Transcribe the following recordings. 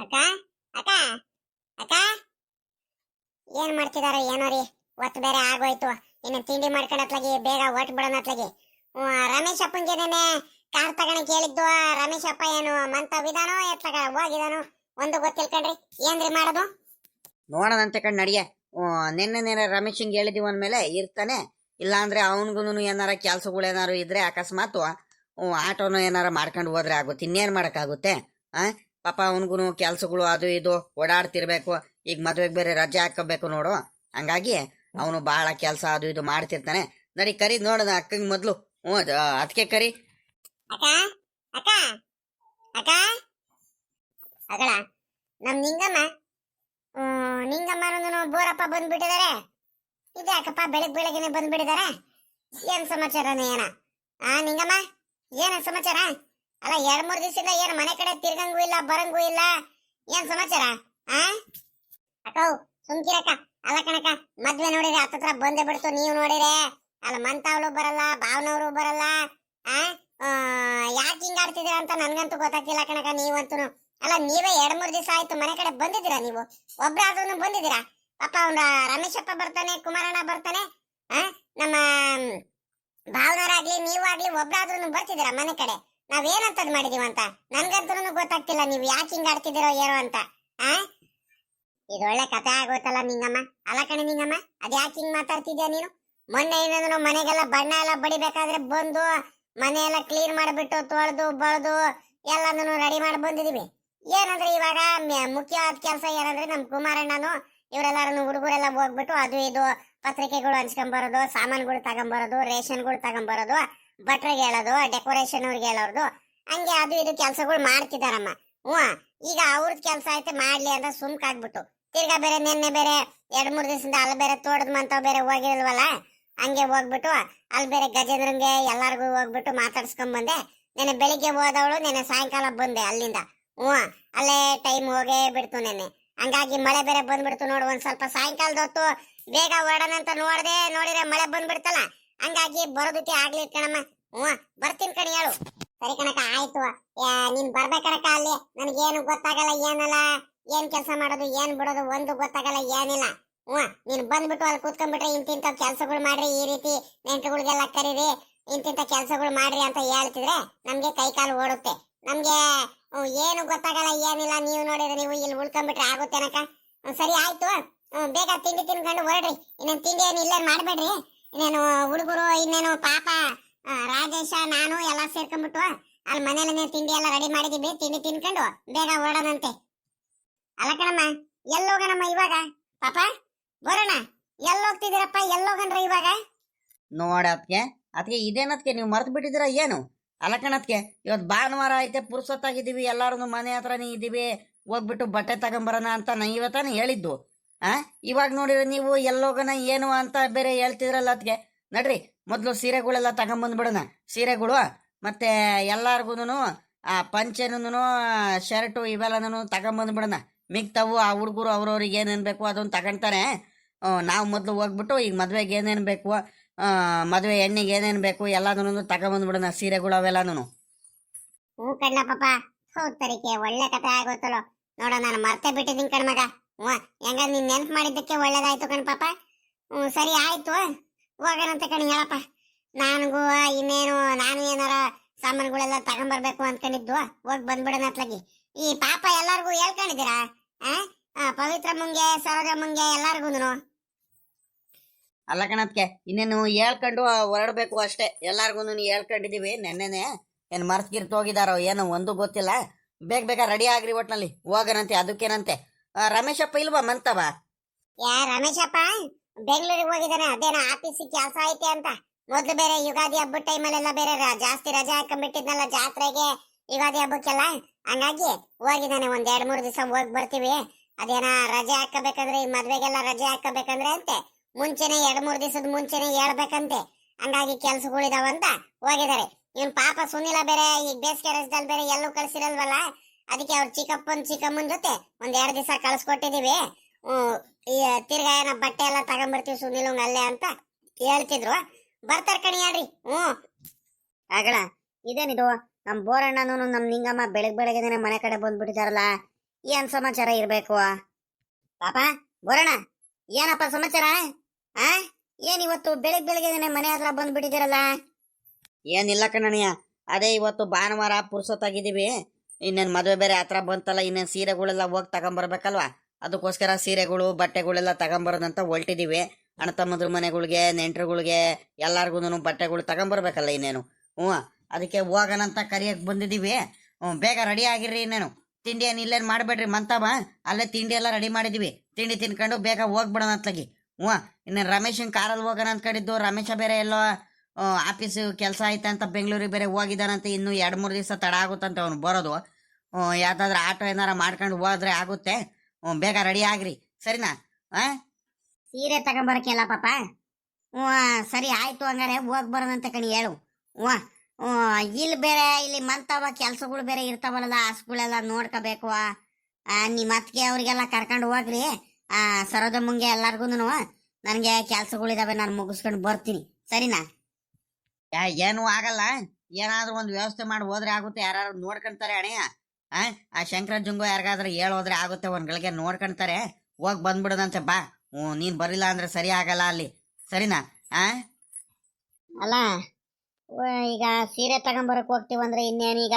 ಅಕ್ಕ ಅಕ್ಕ ಅಕ್ಕ ಏನ್ ಮಾಡ್ತಿದಾರೋ ಏನೋ ರೀ. ಒತ್ತು ಬೇರೆ ಆಗೋಯ್ತು. ಇನ್ನು ತಿಂಡಿ ಮಾಡ್ಕೊಂಡತ್ಲಾಗಿ ಬೇಗ ಒಟ್ಟು ಬಿಡೋಣತ್ಲಾಗಿ. ರಮೇಶ್ ಅಪ್ಪಂಗೆ ನೆನೆ ಕಾರ್ ತಗೊಂಡ್ ಕೇಳಿದ್ದು. ರಮೇಶ್ ಅಪ್ಪ ಏನು ಮಂತವಿದಾನೋ ಎತ್ಲಾಗ ಹೋಗಿದಾನೋ ಒಂದು ಗೊತ್ತಿಲ್ಕಂಡ್ರಿ. ಏನ್ರಿ ಮಾಡೋದು? ನೋಡೋಣಂತೆ ಕಣ್ ನಡಿಗೆ. ನಿನ್ನೆ ರಮೇಶಂಗೆ ಹೇಳಿದೀವಿ ಅಂದಮೇಲೆ ಇರ್ತಾನೆ. ಇಲ್ಲಾಂದ್ರೆ ಅವನಿಗೂ ಏನಾರ ಕೆಲ್ಸಗಳು ಏನಾರು ಇದ್ರೆ ಅಕಸ್ಮಾತ್ ಆಟೋನು ಏನಾರ ಮಾಡ್ಕೊಂಡು ಹೋದ್ರೆ ಆಗುತ್ತೆ. ಇನ್ನೇನು ಮಾಡೋಕ್ಕಾಗುತ್ತೆ? ಪಾಪ ಅವನಿಗೂ ಕೆಲ್ಸಗಳು ಅದು ಇದು ಓಡಾಡ್ತಿರ್ಬೇಕು. ಈಗ ಮದುವೆಗೆ ಬೇರೆ ರಜೆ ಹಾಕೋಬೇಕು ನೋಡು. ಹಂಗಾಗಿ ಅವನು ಬಹಳ ಕೆಲಸ ಅದು ಇದು ಮಾಡ್ತಿರ್ತಾನೆ. ನಡಿ ಕರಿ ನೋಡೋಣ ಅಕ್ಕಂಗೆ ಮೊದಲು. ಅದಕ್ಕೆ ಕರಿ. ಅಕ್ಕ ಅಕ್ಕ ಅಕ್ಕ ಅಗಳ ನಮ್ ನಿಂಗಮ್ಮನೂ ಬೋರಪ್ಪ ಬಂದ್ಬಿಟ್ಟಿದ್ದಾರೆ. ಇದೆ ಅಕ್ಕಪ್ಪ ಬೆಳಗ್ಗೆನೆ ಬಂದ್ಬಿಟ್ಟಿದ್ದಾರೆ. ಏನ್ ಸಮಾಚಾರನೇ ಏನ? ನಿಂಗಮ್ಮ ಏನ ಸಮಾಚಾರ? ಅಲ್ಲ 2-3 ದಿವಸದಿಂದ ಏನ್ ಮನೆ ಕಡೆ ತಿರ್ಗಂಗೂ ಇಲ್ಲ ಬರಂಗೂ ಇಲ್ಲ. ಏನ್ ಸಮಾಚಾರ? ಅಕ್ಕ ಸುಮ್ಕಿರಕ್ಕ. ಅಲ್ಲ ಕಣಕ್ಕ, ಮದ್ವೆ ನೋಡಿದ್ರೆ ಹತ್ತತ್ರ ಬಂದೇ ಬಿಡ್ತು. ನೀವು ನೋಡಿರೆ ಅಲ್ಲ ಮಂತಾವ್ಳು ಬರಲ್ಲ, ಭಾವನವರು ಬರಲ್ಲ. ಯಾಕೆ ಹಿಂಗ ಆಡ್ತಿದ್ದೀರಾ ಅಂತ ನನ್ಗಂತೂ ಗೊತ್ತಾಗ್ತಿಲ್ಲ ಕಣಕ್ಕ. ನೀವಂತೂ ಅಲ್ಲ ನೀವೇ 2-3 ದಿವಸ ಆಯ್ತು ಮನೆ ಕಡೆ ಬಂದಿದ್ದೀರಾ. ನೀವು ಒಬ್ರಾದ್ರೂ ಬಂದಿದ್ದೀರಾ? ಪಾಪ ಅವ್ನ ರಮೇಶಪ್ಪ ಬರ್ತಾನೆ, ಕುಮಾರಣ್ಣ ಬರ್ತಾನೆ, ನಮ್ಮ ಭಾವನವರಾಗ್ಲಿ ನೀವಾಗ್ಲಿ ಒಬ್ರಾದ್ರೂ ಬರ್ತಿದ್ದೀರಾ ಮನೆ ಕಡೆ. ನಾವೇನಂತದ್ ಮಾಡಿದೀವ ಅಂತ ನನ್ಗಂತೂ ಗೊತ್ತಾಗ್ತಿಲ್ಲ. ನೀವು ಯಾಕೆ ಹಿಂಗ ಆಡ್ತಿದ್ದೀರೋ ಏನೋ ಅಂತ. ಇದೊಳ್ಳೆ ಕಥೆ ಆಗೋಯ್ತಲ್ಲ ನಿಂಗಮ್ಮ. ಅಲ್ಲ ಕಣೆ ನಿಂಗಮ್ಮ, ಅದ್ ಯಾಕೆ ಹಿಂಗ್ ಮಾತಾಡ್ತಿದ್ಯಾ ನೀನು? ಮೊನ್ನೆ ಏನಂದ್ರೆ ಮನೆಗೆಲ್ಲ ಬಣ್ಣ ಎಲ್ಲ ಬಡಿಬೇಕಾದ್ರೆ ಬಂದು ಮನೆ ಎಲ್ಲ ಕ್ಲೀನ್ ಮಾಡಿಬಿಟ್ಟು ತೊಳೆದು ಬಳ್ದು ಎಲ್ಲಾನು ರೆಡಿ ಮಾಡಿ ಬಂದಿದೀವಿ. ಏನಂದ್ರೆ ಇವಾಗ ಮುಖ್ಯವಾದ ಕೆಲಸ ಏನಂದ್ರೆ ನಮ್ ಕುಮಾರಣ್ಣನು ಇವರೆಲ್ಲಾರು ಹುಡುಗರೆಲ್ಲ ಹೋಗ್ಬಿಟ್ಟು ಅದು ಇದು ಪತ್ರಿಕೆಗಳು ಹಂಚ್ಕೊಂಬರೋದು, ಸಾಮಾನುಗಳು ತಗೊಂಬರೋದು, ರೇಷನ್ಗಳು ತಗೊಂಬರೋದು, ಭಟ್ರಿಗೆ ಹೇಳೋದು, ಡೆಕೋರೇಷನ್ ಅವ್ರಿಗೆ ಹೇಳೋದು, ಹಂಗೆ ಅದು ಇದು ಕೆಲ್ಸಗಳು ಮಾಡ್ತಿದಾರಮ್ಮ. ಈಗ ಅವ್ರದ್ ಕೆಲ್ಸ ಐತೆ ಮಾಡ್ಲಿ ಅಂತ ಸುಮ್ಕಾಗ್ಬಿಟ್ಟು ತಿರ್ಗಾ ಬೇರೆ ನಿನ್ನೆ ಬೇರೆ 2-3 ದಿವಸದಿಂದ ಅಲ್ಲಿ ಬೇರೆ ತೋಟದ ಮಂತವ್ ಬೇರೆ ಹೋಗಿಲ್ವಲ್ಲ, ಹಂಗೆ ಹೋಗ್ಬಿಟ್ಟು ಅಲ್ಲಿ ಬೇರೆ ಗಜೇಂದ್ರಂಗೆ ಎಲ್ಲಾರ್ಗು ಹೋಗ್ಬಿಟ್ಟು ಮಾತಾಡ್ಸ್ಕೊಂಡ್ ಬಂದೆ. ನೆನೆ ಬೆಳಿಗ್ಗೆ ಹೋದವಳು ನೆನೆ ಸಾಯಂಕಾಲ ಬಂದೆ ಅಲ್ಲಿಂದ. ಅಲ್ಲೇ ಟೈಮ್ ಹೋಗೇ ಬಿಡ್ತು ನೆನ್ನೆ. ಹಂಗಾಗಿ ಮಳೆ ಬೇರೆ ಬಂದ್ಬಿಡ್ತು ನೋಡು. ಒಂದ್ ಸ್ವಲ್ಪ ಸಾಯಂಕಾಲದ ಹೊತ್ತು ಬೇಗ ಹೊರಡೋಣಂತ ನೋಡಿದ್ರೆ ಮಳೆ ಬಂದ್ಬಿಡ್ತಲ್ಲ. ಹಂಗಾಗಿ ಬರೋದಕ್ಕೆ ಆಗ್ಲಿ ಕಣಮ್ಮ. ಬರ್ತೀನಿ ಕಣಿ ಹೇಳು. ಸರಿ ಕಣಕ ಆಯ್ತು. ನೀನ್ ಬರ್ಬೇಕಣಕ. ಅಲ್ಲಿ ನನಗೇನು ಗೊತ್ತಾಗಲ್ಲ, ಏನಲ್ಲ, ಏನ್ ಕೆಲಸ ಮಾಡೋದು ಏನ್ ಬಿಡೋದು ಒಂದು ಗೊತ್ತಾಗಲ್ಲ, ಏನಿಲ್ಲ. ನೀನ್ ಬಂದ್ಬಿಟ್ಟು ಅಲ್ಲಿ ಕೂತ್ಕೊಂಡ್ಬಿಟ್ರೆ ಇಂತಿಂತ ಕೆಲ್ಸಗಳು ಮಾಡ್ರಿ, ಈ ರೀತಿ ನೆಂಟರುಗಳಿಗೆಲ್ಲ ಕರೀರಿ, ಇಂತಿಂತ ಕೆಲ್ಸಗಳು ಮಾಡ್ರಿ ಅಂತ ಹೇಳ್ತಿದ್ರೆ ನಮ್ಗೆ ಕೈ ಕಾಲು ಓಡುತ್ತೆ. ನಮ್ಗೆ ಏನು ಗೊತ್ತಾಗಲ್ಲ, ಏನಿಲ್ಲ. ನೀವು ನೋಡಿದ್ರೆ ನೀವು ಇಲ್ಲಿ ಉಳ್ಕೊಂಡ್ಬಿಟ್ರೆ ಆಗುತ್ತೇನಕ. ಸರಿ ಆಯ್ತು. ಬೇಗ ತಿಂಡಿ ತಿನ್ಕೊಂಡು ಹೊರಡ್ರಿ. ಇನ್ನೇನು ತಿಂಡಿ ಏನು ಇಲ್ಲೇನು ಮಾಡ್ಬೇಡ್ರಿ. ಇನ್ನೇನು ಹುಡುಗರು ಇನ್ನೇನು ಪಾಪ ರಾಜೇಶ ನಾನು ಎಲ್ಲ ಸೇರ್ಕೊಂಡ್ಬಿಟ್ಟು ಅಲ್ಲಿ ಮನೇಲಿ ತಿಂಡಿ ಎಲ್ಲ ರೆಡಿ ಮಾಡಿದೀವಿ. ತಿಂಡಿ ತಿನ್ಕೊಂಡು ಬೇಗ ಹೊರಡೋಣಂತೆ. ಅಲ್ಲ ಕಣಮ್ಮ, ಎಲ್ಲೋಗಣಮ್ಮ ಇವಾಗ? ಪಾಪ ಬರೋಣ. ಎಲ್ಲೋಗ್ತಿದ್ದೀರಪ್ಪ? ಎಲ್ಲೋಗನ್ರ ಇವಾಗ? ನೋಡತ್ಗೆ ಅದಕ್ಕೆ ಇದೇನತ್ಗೆ ನೀವು ಮರ್ತು ಬಿಟ್ಟಿದ್ದೀರಾ ಏನು? ಅಲಕಣತ್ಗೆ ಇವತ್ತು ಭಾನುವಾರ ಐತೆ, ಪುರ್ಸೊತ್ತಾಗಿದ್ದೀವಿ, ಎಲ್ಲಾರು ಮನೆ ಹತ್ರನೇ ಇದ್ದೀವಿ, ಹೋಗ್ಬಿಟ್ಟು ಬಟ್ಟೆ ತಗೊಂಬರೋಣ ಅಂತ ನಾ ಇವತ್ತಾನೆ ಹೇಳಿದ್ದು. ಇವಾಗ ನೋಡಿದ್ರೆ ನೀವು ಎಲ್ಲೋಗನ ಏನು ಅಂತ ಬೇರೆ ಹೇಳ್ತಿದ್ರಲ್ಲ. ಅದಕ್ಕೆ ನಡ್ರಿ ಮೊದಲು ಸೀರೆಗಳೆಲ್ಲ ತಗೊಂಬಂದ್ಬಿಡೋಣ. ಸೀರೆಗಳು ಮತ್ತೆ ಎಲ್ಲಾರ್ಗು ಆ ಪಂಚೆನೂ ಶರ್ಟು ಇವೆಲ್ಲನೂ ತಗೊಂಬಂದ್ಬಿಡೋಣ. ಮಿಗ್ತಾವು ಆ ಹುಡುಗರು ಅವ್ರವ್ರಿಗೆ ಏನೇನು ಬೇಕು ಅದನ್ನು ತಗೊಂತಾರೆ. ನಾವು ಮೊದಲು ಹೋಗ್ಬಿಟ್ಟು ಈಗ ಮದುವೆಗೆ ಏನೇನು ಬೇಕು, ಮದುವೆ ಹೆಣ್ಣಿಗೆ ಏನೇನು ಬೇಕು ಎಲ್ಲದನ್ನು ತಗೊಂಬಂದ್ಬಿಡೋಣ, ಸೀರೆಗಳು ಅವೆಲ್ಲನೂ. ಕಣ್ಣ ಪಾಪ ಹೋಗ್ತಾರಿಕೆ ಒಳ್ಳೆ ಕಥೆ ಆಗೋತಲ್ಲ ನೋಡ. ನಾನು ಮರ್ತೇ ಬಿಟ್ಟಿದ್ದೀನಿ ಕಣ್ಮಗ. ಹೆಂಗ ನೀನ್ ನೆನ್ಪು ಮಾಡಿದ್ದಕ್ಕೆ ಒಳ್ಳೇದಾಯ್ತು ಕಣ್ ಪಾಪ. ಸರಿ ಆಯ್ತು, ಹೋಗೋಣಂತೆ ಕಣ್ ಹೇಳಪ್ಪ. ನನಗೂ ಇನ್ನೇನು ನಾನು ಏನಾರ ಸಾಮಾನುಗಳೆಲ್ಲ ತಗೊಂಬರ್ಬೇಕು ಅನ್ಕೊಂಡಿದ್ದು. ಹೋಗಿ ಬಂದ್ಬಿಡೋಣ ಅತ್ಲಾಗಿ. ಈ ಪಾಪ ಎಲ್ಲಾರ್ಗು ಹೇಳ್ಕೊಂಡಿದ್ದೀರಾ? ಪವಿತ್ರ ಮುಂಗೆ ಸರೋಜ ಮುಂಗೆ ಎಲ್ಲಾರ್ಗು? ಅಲ್ಲ ಕಣತ್ಗೆ ಇನ್ನೇನು ಹೇಳ್ಕೊಂಡು ಹೊರಡ್ಬೇಕು ಅಷ್ಟೇ. ಎಲ್ಲಾರ್ಗು ಹೇಳ್ಕೊಂಡಿದೀವಿ. ನೆನ್ನೆನೆ ಏನು ಮರ್ತ್ಗಿರ್ತು ಹೋಗಿದಾರೋ ಏನೋ ಒಂದು ಗೊತ್ತಿಲ್ಲ. ಬೇಗ ಬೇಗ ರೆಡಿ ಆಗ್ರಿ, ಒಟ್ನಲ್ಲಿ ಹೋಗನಂತೆ. ಅದಕ್ಕೇನಂತೆ ರಮೇಶಪ್ಪ ಇಲ್ವಾ ಮಂತವ? ರಮೇಶಪ್ಪ ಬೆಂಗಳೂರಿಗೆ ಹೋಗಿದ್ದಾನೆ. ಅದೇನೋ ಆಫೀಸಿಗೆ ಕೆಲಸ ಐತೆ ಅಂತ. ಮೊದ್ಲು ಬೇರೆ ಯುಗಾದಿ ಹಬ್ಬದ ಟೈಮಲ್ಲೆಲ್ಲ ಬೇರೆ ಜಾಸ್ತಿ ರಜೆ ಹಾಕೊಂಡ್ಬಿಟ್ಟಿದ್ನಲ್ಲ ಜಾತ್ರೆಗೆ, ಯುಗಾದಿ ಹಬ್ಬಕ್ಕೆಲ್ಲ. ಹಂಗಾಗಿ ಹೋಗಿದ್ದಾನೆ. ಒಂದ್ 2-3 ದಿವಸ ಹೋಗಿ ಬರ್ತೀವಿ. ಅದೇನ ರಜೆ ಹಾಕಬೇಕಂದ್ರೆ, ಈ ಮದ್ವೆಗೆಲ್ಲ ರಜೆ ಹಾಕಬೇಕಂದ್ರೆ ಅಂತೆ ಮುಂಚೆನೆ 2-3 ದಿವಸದ ಮುಂಚೆನೆ ಹೇಳ್ಬೇಕಂತೆ. ಹಂಗಾಗಿ ಕೆಲ್ಸಗಳಿದಾವಂತ ಹೋಗಿದ್ದಾರೆ. ಇವನ್ ಪಾಪ ಸುನಿಲ ಬೇರೆ ಈಗ ಬೇಸಿಗೆ ರಜದಲ್ಲಿ ಬೇರೆ ಎಲ್ಲೂ ಕಳ್ಸಿರಲ್ವಲ್ಲ. ಅದಕ್ಕೆ ಅವ್ರ ಚಿಕ್ಕಮ್ಮನ ಜೊತೆ ಒಂದ್ 2 ದಿವಸ ಕಳ್ಸ್ಕೊಟ್ಟಿದೀವಿ. ತಿರ್ಗಾ ಏನ ಬಟ್ಟೆ ಎಲ್ಲ ತಗೊಂಡ್ಬರ್ತೀವಿ ಸುನಿಲಂಗ್ ಅಲ್ಲೇ ಅಂತ ಹೇಳ್ತಿದ್ರು. ಬರ್ತಾರ ಕಣಿ ಹೇಳ್ರಿ. ಆಗಣ ಇದೇನಿದು? ನಮ್ ಬೋರಣ್ಣನೂ ನಮ್ ನಿಂಗಮ್ಮ ಬೆಳಗ್ಗೆನೆ ಮನೆ ಕಡೆ ಬಂದ್ಬಿಟ್ಟಿದಾರಲ್ಲ. ಏನ್ ಸಮಾಚಾರ ಇರ್ಬೇಕು? ಪಾಪ ಬರೋಣ, ಏನಪ್ಪ ಸಮಾಚಾರ? ಆ ಏನ್ ಇವತ್ತು ಬೆಳಿಗ್ಗೆ ಮನೆ ಹತ್ರ ಬಂದ್ಬಿಟ್ಟಿದ್ದೀರಲ್ಲ? ಏನಿಲ್ಲ ಕಣಣ್ಣ, ಅದೇ ಇವತ್ತು ಭಾನುವಾರ ಪುರ್ಸೊತ್ತಾಗಿದ್ದೀವಿ. ಇನ್ನೇನು ಮದುವೆ ಬೇರೆ ಹತ್ರ ಬಂತಲ್ಲ, ಇನ್ನೇನು ಸೀರೆಗಳೆಲ್ಲ ಹೋಗಿ ತಗೊಂಬರ್ಬೇಕಲ್ವಾ, ಅದಕ್ಕೋಸ್ಕರ ಸೀರೆಗಳು ಬಟ್ಟೆಗಳೆಲ್ಲ ತಗೊಂಬರೋದಂತ ಹೊಲ್ಟಿದ್ದೀವಿ. ಅಣ್ಣ ತಮ್ಮದ್ರ ಮನೆಗಳಿಗೆ, ನೆಂಟ್ರುಗಳಿಗೆ ಎಲ್ಲಾರ್ಗು ಬಟ್ಟೆಗಳು ತಗೊಂಬರ್ಬೇಕಲ್ಲ ಇನ್ನೇನು. ಹ್ಞೂ, ಅದಕ್ಕೆ ಹೋಗೋಣಂತ ಕರಿಯಕ್ಕೆ ಬಂದಿದ್ದೀವಿ. ಬೇಗ ರೆಡಿ ಆಗಿರ್ರಿ. ಇನ್ನೇನು ತಿಂಡಿ ಏನು ಇಲ್ಲೇನು ಮಾಡಬೇಡ್ರಿ ಮಂತಮ್ಮ, ಅಲ್ಲೇ ತಿಂಡಿ ಎಲ್ಲ ರೆಡಿ ಮಾಡಿದ್ದೀವಿ. ತಿಂಡಿ ತಿನ್ಕೊಂಡು ಬೇಗ ಹೋಗ್ಬಿಡೋಣ ಅತ್ಲಾಗಿ. ಹ್ಞೂ, ಇನ್ನೇನು ರಮೇಶನ್ ಕಾರಲ್ಲಿ ಹೋಗೋಣ ಅಂದ್ಕೊಂಡಿದ್ದು. ರಮೇಶ ಬೇರೆ ಎಲ್ಲೋ ಆಫೀಸು ಕೆಲಸ ಐತೆ ಅಂತ ಬೆಂಗಳೂರಿಗೆ ಬೇರೆ ಹೋಗಿದ್ದಾನಂತೆ. ಇನ್ನೂ 2-3 ದಿವಸ ತಡ ಆಗುತ್ತಂತೆ ಅವ್ನು ಬರೋದು. ಯಾವ್ದಾದ್ರು ಆಟೋ ಏನಾರ ಮಾಡ್ಕೊಂಡು ಹೋದ್ರೆ ಆಗುತ್ತೆ. ಬೇಗ ರೆಡಿ ಆಗ್ರಿ, ಸರಿನಾ? ಸೀರೆ ತಗೊಂಬರಕ್ಕೆಲ್ಲ ಪಾಪ? ಹ್ಞೂ ಸರಿ ಆಯ್ತು, ಹಂಗಾರೆ ಹೋಗಿ ಬರೋಣಂತೆ ಕಣಿ, ಹೇಳು. ಹ್ಞೂ ಇಲ್ಲಿ ಬೇರೆ ಇಲ್ಲಿ ಮಂತವ ಕೆಲ್ಸಗಳು ಬೇರೆ ಇರ್ತಾವಲ್ಲ, ಹಸ್ಗಳೆಲ್ಲ ನೋಡ್ಕೋಬೇಕು. ನಿಮ್ಮ ಅತ್ತಿಗೆ ಅವ್ರಿಗೆಲ್ಲ ಕರ್ಕೊಂಡು ಹೋಗ್ರಿ. ಸರೋದಮ್ಮಂಗೆ ಎಲ್ಲಾರ್ಗು ನನಗೆ ಕೆಲ್ಸಗಳಿದಾವೆ, ನಾನು ಮುಗಿಸ್ಕೊಂಡು ಬರ್ತೀನಿ, ಸರಿನಾ? ಏನೂ ಆಗಲ್ಲ, ಏನಾದ್ರೂ ಒಂದು ವ್ಯವಸ್ಥೆ ಮಾಡಿ ಹೋದ್ರೆ ಆಗುತ್ತೆ. ಯಾರು ನೋಡ್ಕೊಂತಾರೆ ಅಣ್ಣಯ್ಯ. ಆ ಶಂಕರ ಜುಂಗು ಯಾರಿಗಾದ್ರೂ ಹೇಳೋದ್ರೆ ಆಗುತ್ತೆ, ಒಂದ್ಗಳಿಗೆ ನೋಡ್ಕೊಂತಾರೆ. ಹೋಗಿ ಬಂದ್ಬಿಡೋದಂತೆ ಬಾ. ನೀನ್ ಬರಿಲ್ಲ ಅಂದ್ರೆ ಸರಿ ಆಗಲ್ಲ ಅಲ್ಲಿ, ಸರಿನಾ? ಅಲ್ಲ ಈಗ ಸೀರೆ ತಗೊಂಬರಕ್ ಹೋಗ್ತೀವಂದ್ರೆ ಇನ್ನೇನೀಗ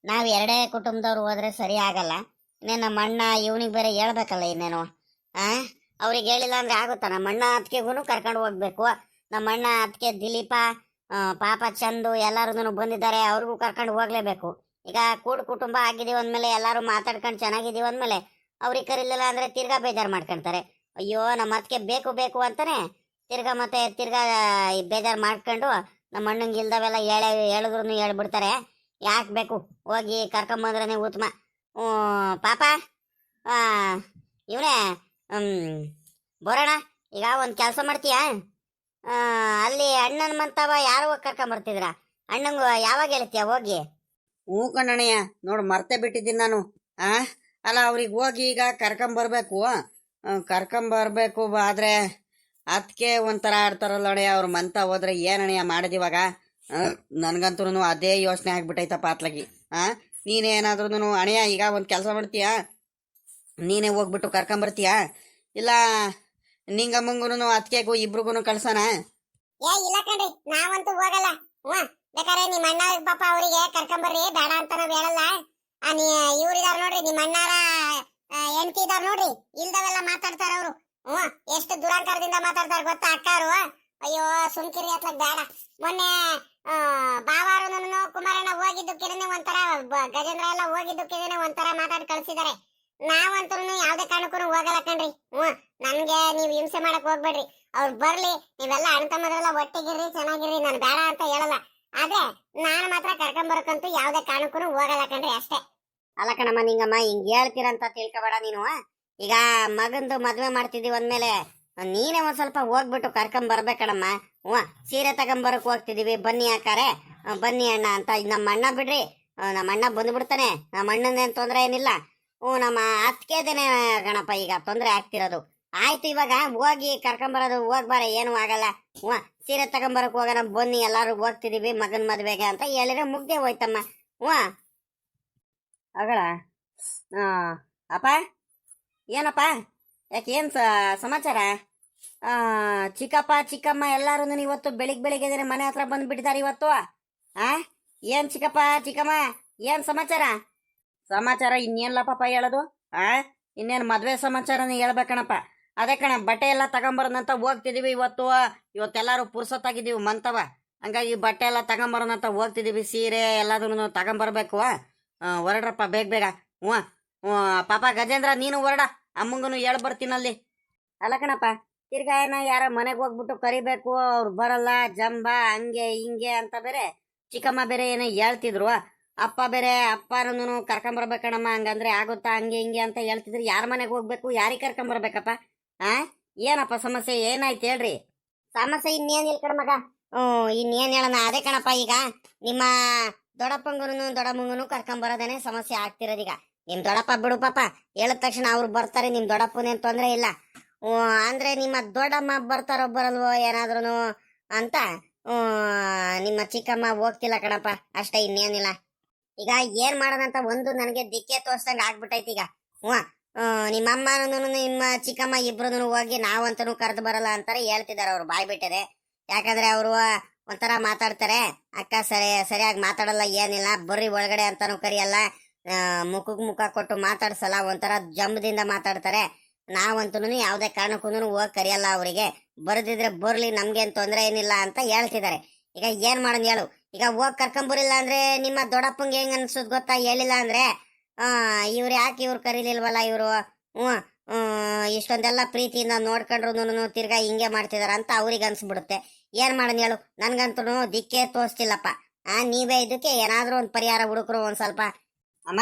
ನಾವ್ ಎರಡೇ ಕುಟುಂಬದವ್ರು ಹೋದ್ರೆ ಸರಿ ಆಗಲ್ಲ. ಇನ್ನೇನು ನಮ್ಮ ಅಣ್ಣ ಇವನಿಗೆ ಬೇರೆ ಹೇಳ್ಬೇಕಲ್ಲ ಇನ್ನೇನು. ಅವ್ರಿಗೆ ಹೇಳಿಲ್ಲ ಅಂದ್ರೆ ಆಗುತ್ತಾ? ನಮ್ಮ ಅಣ್ಣ ಅತ್ತಿಗೆಗೂ ಕರ್ಕೊಂಡು ಹೋಗ್ಬೇಕು. ನಮ್ಮ ಅಣ್ಣ ಅತ್ತಿಗೆ ದಿಲೀಪ, ಪಾಪ ಚಂದು ಎಲ್ಲಾರು ಬಂದಿದ್ದಾರೆ, ಅವ್ರಿಗೂ ಕರ್ಕೊಂಡು ಹೋಗ್ಲೇಬೇಕು. ಈಗ ಕೂಡು ಕುಟುಂಬ ಆಗಿದೀವಿ ಅಂದ್ಮೇಲೆ ಎಲ್ಲಾರು ಮಾತಾಡ್ಕೊಂಡು ಚೆನ್ನಾಗಿದೀವಿ ಅಂದ್ಮೇಲೆ ಅವ್ರಿಗೆ ಕರೀಲಿಲ್ಲ ಅಂದ್ರೆ ತಿರ್ಗಾ ಬೇಜಾರು ಮಾಡ್ಕೊಂತಾರೆ. ಅಯ್ಯೋ ನಮ್ಮ ಅತ್ತಿಗೆ ಬೇಕು ಬೇಕು ಅಂತಾನೆ ತಿರ್ಗಾ ಬೇಜಾರು ಮಾಡ್ಕೊಂಡು ನಮ್ಮ ಅಣ್ಣಂಗೆ ಇಲ್ದವೆಲ್ಲ ಹೇಳಿದ್ರು ಹೇಳ್ಬಿಡ್ತಾರೆ. ಯಾಕೆ ಬೇಕು, ಹೋಗಿ ಕರ್ಕೊಂಬಂದ್ರೇ ಉತ್ತಮ. ಪಾಪ ಇವನೇ ಬರೋಣ. ಈಗ ಒಂದು ಕೆಲಸ ಮಾಡ್ತೀಯಾ? ಅಲ್ಲಿ ಅಣ್ಣನ ಮಂತವ ಯಾರು ಹೋಗಿ ಕರ್ಕೊಂಬರ್ತಿದ್ರ? ಅಣ್ಣಂಗು ಯಾವಾಗ ಹೇಳ್ತೀಯ ಹೋಗಿ? ಹ್ಞೂ ಕಣ್ಣಯ್ಯ, ನೋಡು ಮರ್ತೇ ಬಿಟ್ಟಿದ್ದೀನಿ ನಾನು. ಅಲ್ಲ ಅವ್ರಿಗೆ ಹೋಗಿ ಈಗ ಕರ್ಕೊಂಬರ್ಬೇಕು ಆದ್ರೆ ಅದಕ್ಕೆ ಒಂಥರ ಆಡ್ತಾರಲ್ಲ ಅಣ್ಣಯ್ಯ ಅವ್ರ ಮಂತ ಹೋದ್ರೆ ಏನಣ್ಣಯ್ಯ ಮಾಡಿದಿವಾಗ? ನನಗಂತೂ ಅದೇ ಯೋಚನೆ ಆಗ್ಬಿಟ್ಟೈತಪ್ಪ ಅತ್ಲಾಗಿ. ನೀನೇನಾದ್ರೂ ಅಣ್ಣಯ್ಯ ಈಗ ಒಂದು ಕೆಲಸ ಮಾಡ್ತೀಯಾ? ನೀನೇ ಹೋಗ್ಬಿಟ್ಟು ಕರ್ಕೊಂಬರ್ತೀಯಾ, ಇಲ್ಲ ನಿಂಗಮ್ಮಂಗೂ ಅತ್ತಿಗೆಗೂ ಇಬ್ರಿಗೂ ಕಳ್ಸೋಣ? ಇಲ್ಲ ಕಣ್ರಿ, ನಾವಂತೂ ಹೋಗಲ್ಲ. ಬೇಕಾದ್ರೆ ನಿಮ್ಮ ಅಣ್ಣ ಪಾಪ ಅವರಿಗೆ ಕರ್ಕೊಂಬರ್ರಿ, ಬೇಡ ಅಂತ ನಾವ್ ಹೇಳಲ್ಲ. ಇವ್ರಿದಾರ ನೋಡ್ರಿ, ನಿಮ್ಮ ಅಣ್ಣಾರ ಹೆಂಡತಿ ಇದಾರ ನೋಡ್ರಿ, ಇಲ್ದವೆಲ್ಲ ಮಾತಾಡ್ತಾರ ಅವ್ರು. ಎಷ್ಟು ದುರಾಂಕಾರದಿಂದ ಮಾತಾಡ್ತಾರ ಗೊತ್ತಾ ಅಕ್ಕಾರು? ಅಯ್ಯೋ ಸುಮ್ಕಿರಿ ಅತ್ಲಾಗ ಬೇಡ. ಮೊನ್ನೆ ಬಾವಾರು ಕುಮಾರಣ್ಣ ಹೋಗಿದ್ದಕ್ಕಿನೇ ಒಂಥರ, ಗಜೇಂದ್ರ ಎಲ್ಲ ಹೋಗಿದ್ದಕ್ಕಿನೇ ಒಂಥರ ಮಾತಾಡಿ ಕಳ್ಸಿದಾರೆ. ನಾವಂತೂ ಯಾವ್ದೇ ಕಾರಣಕ್ಕೂ ಹೋಗಲ್ಲ ಕಣ್ರಿ. ನನ್ಗೆ ನೀವ್ ಹಿಂಸೆ ಮಾಡಕ್ ಹೋಗ್ಬೇಡ್ರಿ. ಅವ್ರು ಬರ್ಲಿ, ನೀವೆಲ್ಲ ಅಣ್ಣ ತಮ್ಮದ್ರೆಲ್ಲ ಒಟ್ಟಿಗಿರ್ರಿ, ಚೆನ್ನಾಗಿರ್ರಿ, ನಾನು ಬೇಡ ಅಂತ ಹೇಳಲ್ಲ. ಆದ್ರೆ ನಾನು ಮಾತ್ರ ಕರ್ಕೊಂಬರಕಂತೂ ಯಾವ್ದೇ ಕಾರಣಕ್ಕೂ ಹೋಗಲ್ಲ ಕಣ್ರಿ, ಅಷ್ಟೇ. ಅಲ್ಲ ಕಣಮ್ಮ, ನಿಂಗಮ್ಮ ಹಿಂಗ್ ಹೇಳ್ತೀರಂತ ತಿಳ್ಕೊಬೇಡ ನೀನು. ಈಗ ಮಗಂದು ಮದ್ವೆ ಮಾಡ್ತಿದೀವಿ ಅಂದ್ಮೇಲೆ ನೀನೇ ಒಂದ್ ಸ್ವಲ್ಪ ಹೋಗ್ಬಿಟ್ಟು ಕರ್ಕೊಂಬರ್ಬೇಕಣಮ್ಮ. ಸೀರೆ ತಗೊಂಬರಕ್ ಹೋಗ್ತಿದೀವಿ, ಬನ್ನಿ ಅಕ್ಕಾರೆ, ಬನ್ನಿ ಅಣ್ಣ ಅಂತ. ನಮ್ಮ ಅಣ್ಣ ಬಿಡ್ರಿ, ನಮ್ಮ ಅಣ್ಣ ಬಂದ್ಬಿಡ್ತಾನೆ. ನಮ್ಮ ಅಣ್ಣನೇನ್ ತೊಂದ್ರೆ ಏನಿಲ್ಲ. ನಮ್ಮ ಅತ್ತಿಗೆದೇನೆ ಗಣಪ ಈಗ ತೊಂದ್ರೆ ಆಗ್ತಿರೋದು. ಆಯ್ತು, ಇವಾಗ ಹೋಗಿ ಕರ್ಕೊಂಬರೋದು ಹೋಗ್ಬಾರ, ಏನು ಆಗಲ್ಲ. ಸೀರೆ ತಗೊಂಬರಕ್ ಹೋಗೋಣ ಬನ್ನಿ, ಎಲ್ಲಾರು ಹೋಗ್ತಿದೀವಿ ಮಗನ್ ಮದ್ವೆಗೆ ಅಂತ ಹೇಳಿದ್ರೆ ಮುಗ್ದೆ ಹೋಯ್ತಮ್ಮ. ಅಗಳ ಅಪ್ಪ, ಏನಪ್ಪ, ಯಾಕೆ ಏನ್ ಸಮಾಚಾರ? ಚಿಕ್ಕಪ್ಪ ಚಿಕ್ಕಮ್ಮ ಎಲ್ಲಾರು ಇವತ್ತು ಬೆಳಿಗ್ಗೆ ಮನೆ ಹತ್ರ ಬಂದ್ಬಿಟ್ಟಿದ್ದಾರೆ ಇವತ್ತು. ಏನ್ ಚಿಕ್ಕಪ್ಪ ಚಿಕ್ಕಮ್ಮ, ಏನ್ ಸಮಾಚಾರ? ಸಮಾಚಾರ ಇನ್ನೇನ್ಲ ಪಾಪ ಹೇಳೋದು? ಇನ್ನೇನು ಮದ್ವೆ ಸಮಾಚಾರನೇ ಹೇಳ್ಬೇಕಣಪ್ಪ. ಅದೇ ಕಣ, ಬಟ್ಟೆ ಎಲ್ಲ ತಗೊಂಬರೋದಂತ ಹೋಗ್ತಿದೀವಿ ಇವತ್ತೆಲ್ಲಾರು ಪುರ್ಸೊತ್ತಾಗಿದ್ದೀವಿ ಮಂತವ. ಹಂಗಾಗಿ ಬಟ್ಟೆ ಎಲ್ಲ ತಗೊಂಬರೋದಂತ ಹೋಗ್ತಿದೀವಿ. ಸೀರೆ ಎಲ್ಲಾದ್ರೂ ತಗೊಂಬರ್ಬೇಕು. ಹೊರಡ್ರಪ್ಪ ಬೇಗ ಬೇಗ. ಪಾಪ ಗಜೇಂದ್ರ ನೀನು ಹೊರಡ, ಅಮ್ಮಂಗೂ ಹೇಳ್ ಬರ್ತೀನಲ್ಲಿ. ಅಲ್ಲ ಕಣಪ್ಪ, ತಿರ್ಗಾ ಯಾರ ಮನೆಗೆ ಹೋಗ್ಬಿಟ್ಟು ಕರಿಬೇಕು, ಅವ್ರು ಬರಲ್ಲ ಜಂಬ ಹಂಗೆ ಹಿಂಗೆ ಅಂತ ಬೇರೆ ಚಿಕ್ಕಮ್ಮ ಬೇರೆ ಏನೋ ಹೇಳ್ತಿದ್ರು. ಅಪ್ಪ ಬೇರೆ, ಅಪ್ಪನೂ ಕರ್ಕೊಂಬರ್ಬೇಕಣಮ್ಮ, ಹಂಗಂದ್ರೆ ಆಗುತ್ತಾ ಹಂಗೆ ಹಿಂಗೆ ಅಂತ ಹೇಳ್ತಿದ್ರು. ಯಾರ ಮನೆಗೆ ಹೋಗ್ಬೇಕು, ಯಾರಿಗೆ ಕರ್ಕೊಂಬರ್ಬೇಕಪ್ಪ? ಏನಪ್ಪ ಸಮಸ್ಯೆ, ಏನಾಯ್ತು ಹೇಳ್ರಿ? ಸಮಸ್ಯೆ ಇನ್ನೇನಿಲ್ಲ ಕಣ ಮಗ, ಇನ್ನೇನ್ ಹೇಳೋಣ. ಅದೇ ಕಣಪ್ಪ, ಈಗ ನಿಮ್ಮ ದೊಡ್ಡಪ್ಪಂಗೂ ದೊಡ್ಡಮ್ಮಂಗೂ ಕರ್ಕೊಂಬರೋದೇನೆ ಸಮಸ್ಯೆ ಆಗ್ತಿರೋದೀಗ. ನಿಮ್ ದೊಡ್ಡಪ್ಪ ಬಿಡು ಪಾಪ, ಹೇಳಿದ ತಕ್ಷಣ ಅವ್ರು ಬರ್ತಾರೆ, ನಿಮ್ ದೊಡ್ಡಪ್ಪನೇನ್ ತೊಂದ್ರೆ ಇಲ್ಲ. ಅಂದ್ರೆ ನಿಮ್ಮ ದೊಡ್ಡಮ್ಮ ಬರ್ತಾರೋ ಬರಲ್ವೋ ಏನಾದ್ರು ಅಂತ ನಿಮ್ಮ ಚಿಕ್ಕಮ್ಮ ಹೋಗ್ತಿಲ್ಲ ಕಣಪ್ಪ, ಅಷ್ಟೇ, ಇನ್ನೇನಿಲ್ಲ. ಈಗ ಏನ್ ಮಾಡೋದಂತ ಒಂದು ನನಗೆ ದಿಕ್ಕೆ ತೋರ್ಸಂಗ ಆಗ್ಬಿಟ್ಟೈತಿ. ಈಗ ಹ್ಞೂ ನಿಮ್ಮಮ್ಮನೂ ನಿಮ್ಮ ಚಿಕ್ಕಮ್ಮ ಇಬ್ರು ಹೋಗಿ ನಾವಂತನೂ ಕರೆದು ಬರಲ್ಲ ಅಂತಾರೆ ಹೇಳ್ತಿದ್ದಾರೆ ಅವ್ರು ಬಾಯ್ ಬಿಟ್ಟರೆ. ಯಾಕಂದ್ರೆ ಅವರು ಒಂಥರ ಮಾತಾಡ್ತಾರೆ, ಅಕ್ಕ ಸರಿಯಾಗಿ ಮಾತಾಡಲ್ಲ, ಏನಿಲ್ಲ ಬರ್ರಿ ಒಳಗಡೆ ಅಂತಾನು ಕರಿಯಲ್ಲ, ಮುಖಕ್ಕೆ ಮುಖ ಕೊಟ್ಟು ಮಾತಾಡ್ಸಲ್ಲ, ಒಂಥರ ಜಂಬದಿಂದ ಮಾತಾಡ್ತಾರೆ. ನಾವಂತೂ ಯಾವುದೇ ಕಾರಣಕ್ಕೂ ಹೋಗಿ ಕರಿಯಲ್ಲ ಅವರಿಗೆ, ಬರದಿದ್ರೆ ಬರ್ಲಿ ನಮ್ಗೇನ್ ತೊಂದರೆ ಏನಿಲ್ಲ ಅಂತ ಹೇಳ್ತಿದ್ದಾರೆ. ಈಗ ಏನ್ ಮಾಡೋದು ಹೇಳು, ಈಗ ಹೋಗಿ ಕರ್ಕೊಂಬರಿಲ್ಲ ಅಂದ್ರೆ ನಿಮ್ಮ ದೊಡ್ಡಪ್ಪಂಗೆ ಹೆಂಗ್ ಅನ್ಸುದ್ ಗೊತ್ತಾ, ಹೇಳಿಲ್ಲ ಅಂದ್ರೆ ಇವ್ರು ಯಾಕೆ ಇವ್ರು ಕರೀಲಿಲ್ವಲ್ಲ ಇವರು, ಇಷ್ಟೊಂದೆಲ್ಲ ಪ್ರೀತಿಯಿಂದ ನೋಡ್ಕೊಂಡ್ರು ತಿರ್ಗಾ ಹಿಂಗೆ ಮಾಡ್ತಿದಾರ ಅಂತ ಅವ್ರಿಗೆ ಅನ್ಸ್ಬಿಡುತ್ತೆ. ಏನ್ ಮಾಡೋದು ಹೇಳು, ನನ್ಗಂತೂ ದಿಕ್ಕೇ ತೋರಿಸ್ತಿಲ್ಲಪ್ಪ. ನೀವೇ ಇದಕ್ಕೆ ಏನಾದ್ರೂ ಒಂದು ಪರಿಹಾರ ಹುಡುಕ್ರು ಒಂದ್ ಸ್ವಲ್ಪ. ಅಮ್ಮ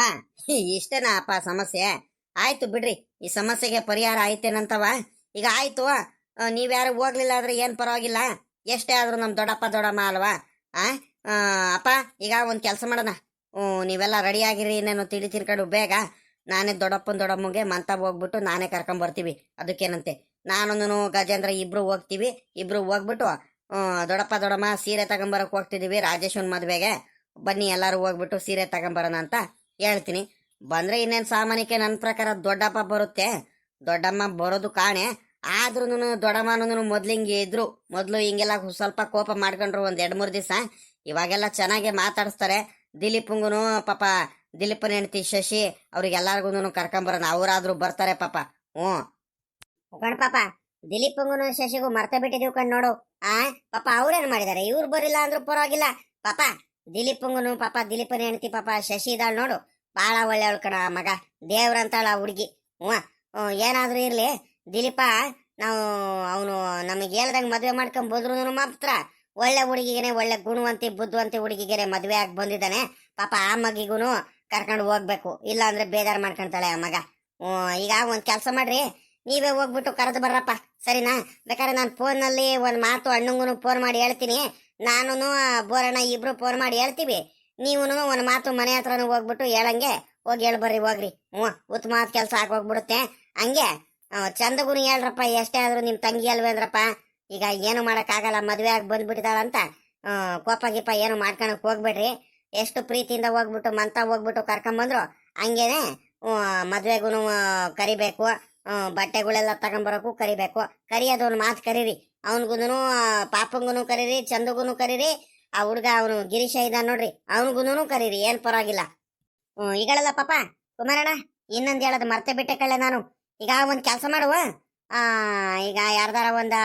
ಇಷ್ಟೇನಾ ಅಪ್ಪ ಸಮಸ್ಯೆ? ಆಯ್ತು ಬಿಡ್ರಿ, ಈ ಸಮಸ್ಯೆಗೆ ಪರಿಹಾರ ಆಯ್ತೇನಂತವ. ಈಗ ಆಯ್ತು, ನೀವ್ಯಾರು ಹೋಗ್ಲಿಲ್ಲ ಅಂದ್ರೆ ಏನ್ ಪರವಾಗಿಲ್ಲ, ಎಷ್ಟೇ ಆದ್ರೂ ನಮ್ ದೊಡ್ಡಪ್ಪ ದೊಡ್ಡಮ್ಮ ಅಲ್ವಾ. ಅಪ್ಪ ಈಗ ಒಂದ್ ಕೆಲಸ ಮಾಡೋಣ, ನೀವೆಲ್ಲ ರೆಡಿ ಆಗಿರಿ, ಇನ್ನೇನು ತಿನ್ಕೊಂಡು ಬೇಗ ನಾನೇ ದೊಡ್ಡಮ್ಮಗೆ ಮಂತಾಗ ಹೋಗ್ಬಿಟ್ಟು ನಾನೇ ಕರ್ಕೊಂಡ್ ಬರ್ತೀವಿ. ಅದಕ್ಕೇನಂತೆ, ನಾನು ಗಜೇಂದ್ರ ಇಬ್ರು ಹೋಗ್ತೀವಿ. ಇಬ್ರು ಹೋಗ್ಬಿಟ್ಟು ದೊಡ್ಡಪ್ಪ ದೊಡ್ಡಮ್ಮ ಸೀರೆ ತಗೊಂಬರಕ್ ಹೋಗ್ತಿದೀವಿ ರಾಜೇಶನ್ ಮದ್ವೆಗೆ, ಬನ್ನಿ ಎಲ್ಲಾರು ಹೋಗ್ಬಿಟ್ಟು ಸೀರೆ ತಗೊಂಬರೋಣ ಅಂತ ಹೇಳ್ತೀನಿ. ಬಂದ್ರೆ ಇನ್ನೇನ್ ಸಾಮಾನ್ಯಕ್ಕೆ ನನ್ನ ಪ್ರಕಾರ ದೊಡ್ಡಪ್ಪ ಬರುತ್ತೆ, ದೊಡ್ಡಮ್ಮ ಬರೋದು ಕಾಣೆ. ಆದ್ರೂ ದೊಡ್ಡಮ್ಮನೂ ಮೊದ್ಲು ಹಿಂಗೆಲ್ಲ ಸ್ವಲ್ಪ ಕೋಪ ಮಾಡ್ಕೊಂಡ್ರು ಒಂದ್ 2-3 ದಿವಸ. ಇವಾಗೆಲ್ಲ ಚೆನ್ನಾಗೆ ಮಾತಾಡಿಸ್ತಾರೆ. ದಿಲೀಪ್ಂಗುನು ಪಾಪ, ದಿಲೀಪನ ಹೆಂಡತಿ ಶಶಿ ಅವ್ರಿಗೆಲ್ಲಾರ್ಗು ಕರ್ಕೊಂಬರೋಣ, ಅವ್ರಾದ್ರೂ ಬರ್ತಾರೆ ಪಾಪ. ಕಣ್ ಪಾಪ, ದಿಲೀಪ್ಂಗುನು ಶಶಿಗೂ ಮರ್ತ ಬಿಟ್ಟಿದೀವಿ ಕಣ್ ನೋಡು. ಪಾಪ ಅವ್ರೇನ್ ಮಾಡಿದಾರೆ, ಇವ್ರು ಬರಿಲ್ಲ ಅಂದ್ರೂ ಪರವಾಗಿಲ್ಲ ಪಾಪ. ದಿಲೀಪ್ಂಗುನು ಪಾಪ, ದಿಲೀಪನ ಹೆಂಡತಿ ಪಾಪ ಶಶಿ ಇದಾಳ್ ನೋಡು, ಬಾಳ ಒಳ್ಳೆಯವಳು ಕಣ ಮಗ, ದೇವ್ರಂತಾಳ ಹುಡುಗಿ. ಏನಾದ್ರೂ ಇರ್ಲಿ ದಿಲೀಪ, ನಾವು ಅವನು ನಮಗೆ ಹೇಳ್ದಂಗೆ ಮದ್ವೆ ಮಾಡ್ಕೊಂಡ್ ಬಂದ್ರು ಮಾತ್ರ ಒಳ್ಳೆ ಹುಡುಗಿಗೆನೆ, ಒಳ್ಳೆ ಗುಣವಂತಿ ಬುದ್ಧಿವಂತಿ ಹುಡುಗಿಗೆನೆ ಮದ್ವೆ ಆಗಿ ಬಂದಿದ್ದಾನೆ ಪಾಪ. ಆ ಮಗಿಗೂ ಕರ್ಕೊಂಡು ಹೋಗ್ಬೇಕು, ಇಲ್ಲ ಅಂದ್ರೆ ಬೇಜಾರು ಮಾಡ್ಕೊಂತಾಳೆ ಆ ಮಗ. ಈಗ ಒಂದ್ ಕೆಲಸ ಮಾಡ್ರಿ, ನೀವೇ ಹೋಗ್ಬಿಟ್ಟು ಕರೆದು ಬರ್ರಪ್ಪ, ಸರಿನಾ? ಬೇಕಾದ್ರೆ ನಾನು ಫೋನ್ನಲ್ಲಿ ಒಂದ್ ಮಾತು ಅಣ್ಣಂಗೂ ಫೋನ್ ಮಾಡಿ ಹೇಳ್ತೀನಿ, ನಾನು ಬೋರಣ್ಣ ಇಬ್ರು ಫೋನ್ ಮಾಡಿ ಹೇಳ್ತೀವಿ. ನೀವು ಒಂದ್ ಮಾತು ಮನೆ ಹತ್ರನೂ ಹೋಗ್ಬಿಟ್ಟು ಹೇಳಂಗೆ ಹೋಗಿ ಹೇಳ್ಬರ್ರಿ, ಹೋಗ್ರಿ. ಉತ್ತಮವಾದ ಕೆಲಸ ಆಗೋಗ್ಬಿಡುತ್ತೆ. ಹಂಗೆ ಚಂದಗುನು ಹೇಳ್ರಪ್ಪ, ಎಷ್ಟೇ ಆದ್ರೂ ನಿಮ್ ತಂಗಿ ಅಲ್ವೇ ಅಂದ್ರಪ್ಪ. ಈಗ ಏನು ಮಾಡಕ್ ಆಗಲ್ಲ, ಮದ್ವೆ ಆಗಿ ಬಂದ್ಬಿಟ್ಟಿದಾಳಂತ ಕೋಪ ಗೀಪ ಏನು ಮಾಡ್ಕೊಳಕ್ ಹೋಗ್ಬೇಡ್ರಿ. ಎಷ್ಟು ಪ್ರೀತಿಯಿಂದ ಹೋಗ್ಬಿಟ್ಟು ಹೋಗ್ಬಿಟ್ಟು ಕರ್ಕೊಂಬಂದ್ರು ಹಂಗೇನೆ ಮದ್ವೆಗೂ ಕರಿಬೇಕು, ಬಟ್ಟೆಗಳೆಲ್ಲ ತಗೊಂಬರಕು ಕರಿಬೇಕು. ಕರಿಯೋದೊಂದು ಮಾತು ಕರೀರಿ, ಅವನ್ಗುನು ಪಾಪಂಗುನು ಕರೀರಿ, ಚಂದಗುನು ಕರೀರಿ, ಆ ಹುಡ್ಗ ಅವನು ಗಿರೀಶ ಇದ್ದಾನ ನೋಡ್ರಿ ಅವನ್ಗುನು ಕರೀರಿ, ಏನ್ ಪರವಾಗಿಲ್ಲ. ಈಗಳಲ್ಲ ಪಾಪ ಕುಮಾರಣ್ಣ, ಇನ್ನೊಂದ್ ಹೇಳೋದು ಮರ್ತೆ ಬಿಟ್ಟೆ ಕಳ್ಳೆ ನಾನು. ಈಗ ಒಂದ್ ಕೆಲಸ ಮಾಡುವ, ಈಗ ಯಾರ್ದಾರ ಒಂದ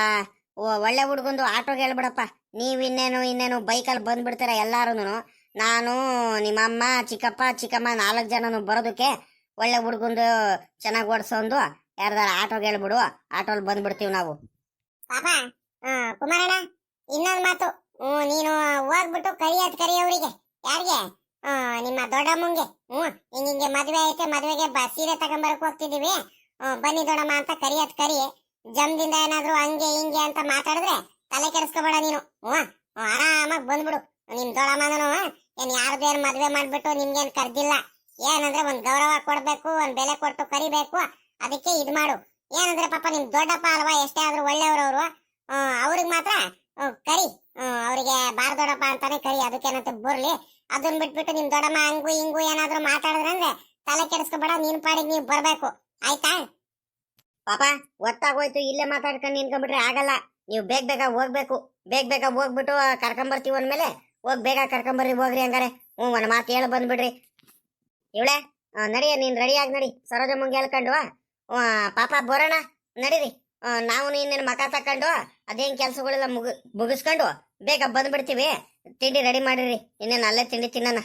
ಒಳ್ಳೆ ಹುಡ್ಗೊಂದು ಆಟೋಗೆ ಹೇಳ್ಬಿಡಪ್ಪ. ನೀವ್ ಇನ್ನೇನು ಬೈಕಲ್ಲಿ ಬಂದ್ಬಿಡ್ತೀರ ಎಲ್ಲಾರುನು. ನಾನು ನಿಮ್ಮಮ್ಮ ಚಿಕ್ಕಮ್ಮ 4 ಜನನು ಬರೋದಕ್ಕೆ ಒಳ್ಳೆ ಹುಡ್ಗೊಂದು ಚೆನ್ನಾಗಿ ಓಡಿಸೋಂದು ಯಾರ್ದಾರ ಆಟೋಗೆ ಹೇಳ್ಬಿಡು, ಆಟೋಲ್ ಬಂದ್ಬಿಡ್ತೀವಿ ನಾವು. ಪಾಪ ಕುಮಾರಣ್ಣ, ಇನ್ನೊಂದ್ ಮಾತು, ನೀನು ಹೋಗ್ಬಿಟ್ಟು ಕರಿಯವ್ರಿಗೆ, ಯಾರಿಗೆ? ನಿಮ್ಮ ದೊಡ್ಡಮ್ಮಂಗೆ. ಹಿಂಗೆ ಮದ್ವೆ ಐತೆ, ಮದ್ವೆಗೆ ಸೀರೆ ತಗೊಂಬರಕ್ ಹೋಗ್ತಿದೀವಿ, ಬನ್ನಿ ದೊಡ್ಡಮ್ಮ ಅಂತ ಕರಿ. ಜಮ್ದಿಂದ ಏನಾದ್ರು ಹಂಗೆ ಹಿಂಗೆ ಅಂತ ಮಾತಾಡಿದ್ರೆ ತಲೆ ಕೆಡಿಸ್ಕೋಬೇಡ ನೀನು. ಆರಾಮಾಗಿ ಬಂದ್ಬಿಡು. ನಿಮ್ ದೊಡ್ಡಮ್ಮನೂ ಏನ್ ಯಾರ್ದೇನ್ ಮದ್ವೆ ಮಾಡ್ಬಿಟ್ಟು ನಿಮ್ಗೇನ್ ಕರ್ದಿಲ್ಲ. ಏನಂದ್ರೆ ಒಂದ್ ಗೌರವ ಕೊಡ್ಬೇಕು, ಒಂದ್ ಬೆಲೆ ಕೊಟ್ಟು ಕರಿಬೇಕು, ಅದಕ್ಕೆ ಇದ್ ಮಾಡು. ಏನಂದ್ರೆ ಪಾಪ ನಿಮ್ ದೊಡ್ಡಪ್ಪ ಅಲ್ವಾ, ಎಷ್ಟೇ ಆದ್ರೂ ಒಳ್ಳೆಯವ್ರವ್ರು, ಅವ್ರಿಗೆ ಮಾತ್ರ ಕರಿ, ಅವ್ರಿಗೆ ಬಾರ್ ದೊಡ್ಡಪ್ಪ ಅಂತಾನೆ ಕರಿ, ಅದಕ್ಕೇನಂತ ಬರ್ಲಿ. ಅದನ್ನ ಬಿಟ್ಬಿಟ್ಟು ನಿಮ್ ದೊಡ್ಡಮ್ಮ ಹಂಗು ಹಿಂಗು ಏನಾದ್ರು ಮಾತಾಡಿದ್ರೆ ಅಂದ್ರೆ ತಲೆ ಕೆಡಿಸ್ಕೋಬೇಡ, ನೀನ್ ಪಾಡಿಗೆ ನೀವ್ ಬರ್ಬೇಕು, ಆಯ್ತಾ? ಪಾಪ ಒತ್ತಾಗೋಯ್ತು, ಇಲ್ಲೇ ಮಾತಾಡ್ಕೊಂಡು ನಿನ್ಕೊಂಡ್ಬಿಟ್ರೆ ಆಗಲ್ಲ. ನೀವು ಬೇಗ ಹೋಗ್ಬೇಕು, ಬೇಗ ಹೋಗ್ಬಿಟ್ಟು ಕರ್ಕೊಂಬರ್ತೀವಿ ಅಂದ್ಮೇಲೆ ಬೇಗ ಕರ್ಕೊಂಬರ್ರಿ, ಹೋಗ್ರಿ ಹಂಗಾರೆ. ಒಂದ್ ಮಾತು ಹೇಳಿ ಬಂದ್ಬಿಡ್ರಿ. ಇವಳೆ ನಡಿಯ, ನೀನ್ ರೆಡಿಯಾಗಿ ನಡಿ, ಸರೋಜಮ್ಮಂಗೆ ಹೇಳ್ಕೊಂಡು. ಪಾಪ ಬೋರಣ್ಣ ನಡೀರಿ, ನಾವು ಇನ್ನೇನು ಮಕ ತಕೊಂಡು ಅದೇನ್ ಕೆಲ್ಸಗಳೆಲ್ಲ ಮುಗಿಸ್ಕೊಂಡು ಬೇಗ ಬಂದ್ಬಿಡ್ತೀವಿ. ತಿಂಡಿ ರೆಡಿ ಮಾಡಿರಿ, ಇನ್ನೇನು ಅಲ್ಲೇ ತಿಂಡಿ ತಿನ್ನೋಣ.